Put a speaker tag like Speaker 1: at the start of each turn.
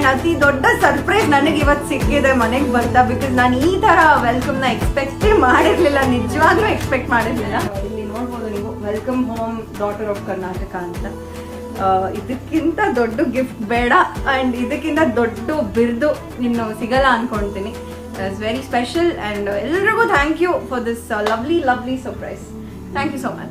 Speaker 1: And ಅತಿ ದೊಡ್ಡ surprise ನನಗೆ ಇವತ್ತು ಸಿಕ್ಕಿದೆ ಮನೆಗೆ ಬರ್ತಾ. ಬಿಕಾಸ್ ನಾನು ಈ ಥರ ವೆಲ್ಕಮ್ನ ಎಕ್ಸ್ಪೆಕ್ಟೇ ಮಾಡಿರಲಿಲ್ಲ, ನಿಜವಾಗ್ಲೂ ಎಕ್ಸ್ಪೆಕ್ಟ್ ಮಾಡಿರಲಿಲ್ಲ. ಇಲ್ಲಿ ನೋಡ್ಬೋದು ನೀವು, welcome home daughter of Karnataka ಅಂತ. ಇದಕ್ಕಿಂತ ದೊಡ್ಡ ಗಿಫ್ಟ್ ಬೇಡ ಆ್ಯಂಡ್ ಇದಕ್ಕಿಂತ ದೊಡ್ಡ ಬಿರುದು ಇನ್ನು ಸಿಗಲ್ಲ ಅಂದ್ಕೊಳ್ತೀನಿ. ಇಟ್ಸ್ ವೆರಿ ಸ್ಪೆಷಲ್ ಆ್ಯಂಡ್ ಎಲ್ರಿಗೂ thank you for this lovely surprise. Thank you so much.